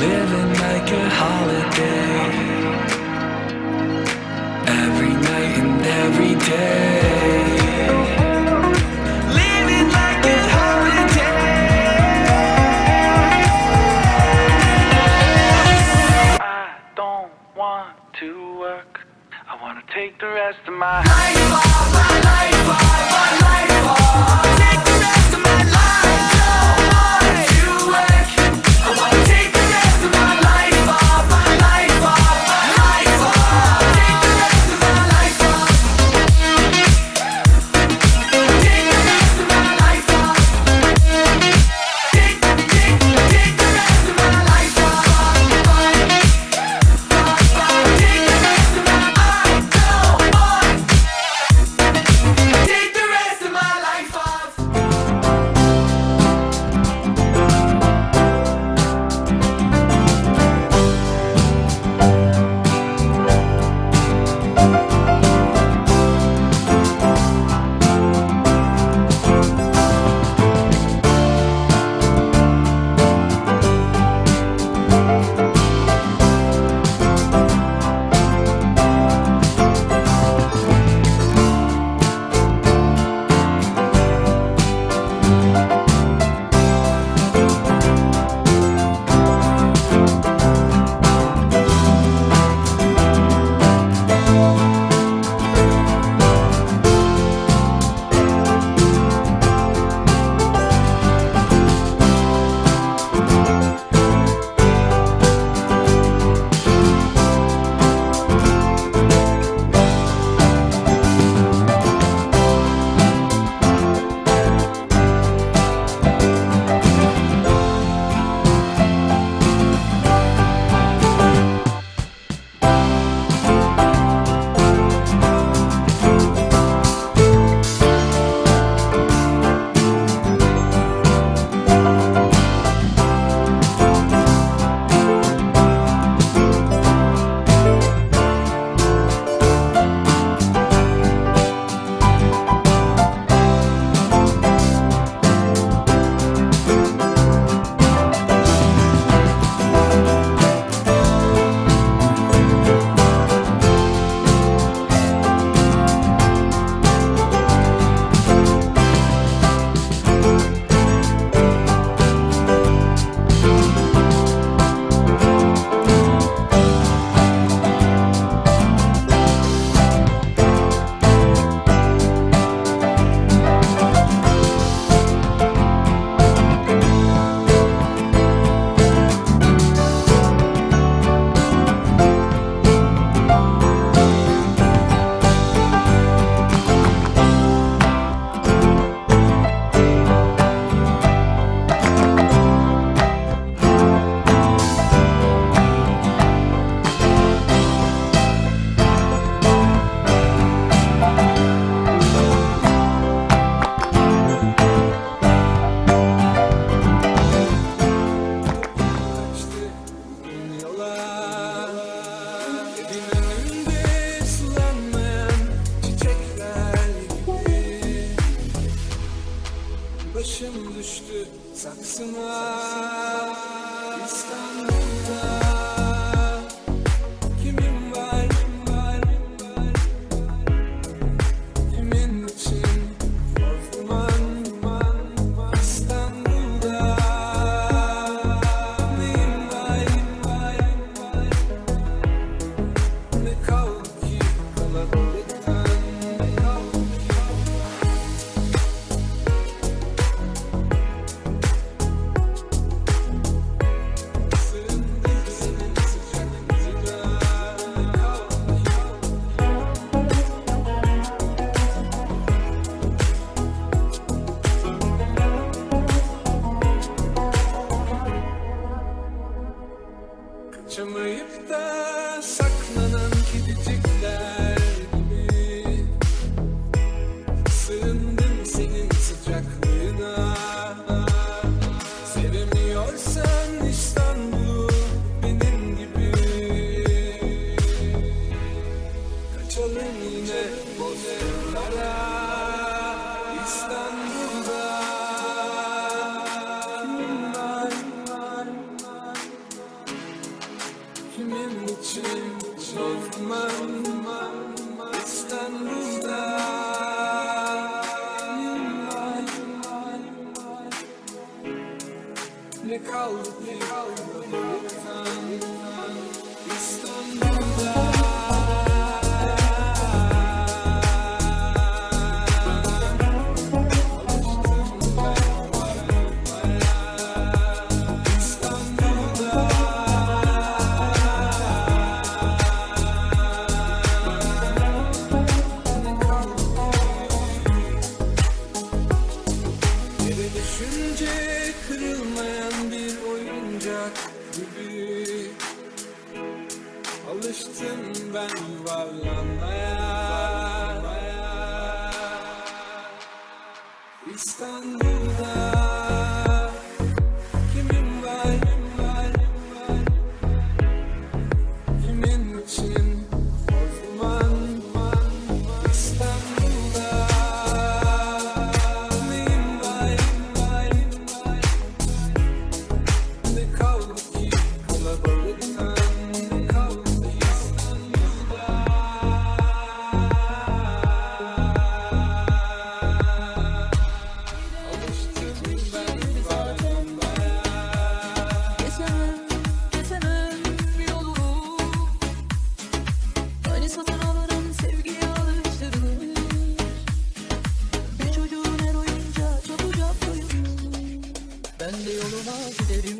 living like a holiday, every night and every day, living like a holiday. I don't want to work, I want to take the rest of my life off, my life off, my life off. Take the rest of my life, don't want to work, I want to take the rest of my life off, my life off, my life off. Take the rest of my life off. Take the rest of my life off. Take the rest of my life off. Take the rest of my life off. Take the rest of my life off. Başım düştü saksına İstanbul'da. Kimin var, kimin için korkman İstanbul'da. Neyim var, ne kaldı ki kalabalıktan. Kaçamayıp da saklanan kedicikler gibi sığındım senin sıcaklığına. Sevemiyorsan İstanbul'u benim gibi kaçalım yine bozkırlara İstanbul'da. Kimin var, için Osman İstanbul'da ne kaldı İstanbul'da. Düşünce kırılmayan bir oyuncak gibi alıştım ben yuvarlanmaya. İstanbul'da kimin var, kimin için Osman İstanbul'da. Ben de yoluma giderim,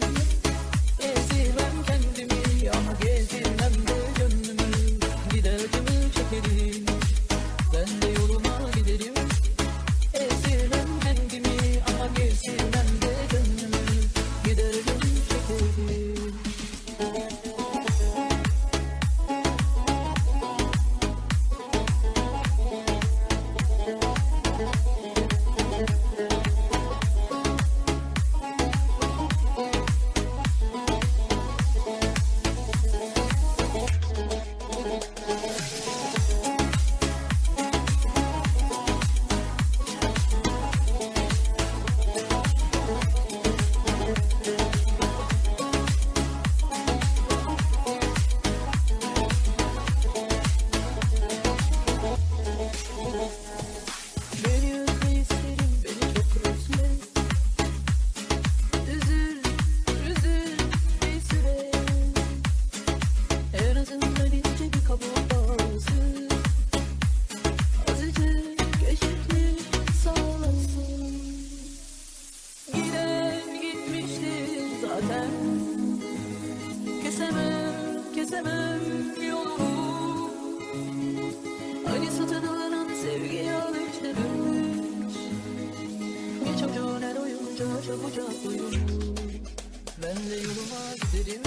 gezdirmem kendimi ama gezdirmem de gönlümü, gidercimi çekerim. Ben de yoluma giderim, gezdirmem kendimi ama gezdirmem de gönlümü, gidercimi çekerim. Beni özle isterim, beni çok özle. Üzül bir süre. En azından ince bir kabuk bazı. Azıcık eşitlik sağlasın. Giden gitmiştir zaten. Kesemem yolunu. Hani satın alınan sevgiye alıştırmış. Bir çocuğun her oyuncağı çabucak uyur. Ben de yoluma giderim.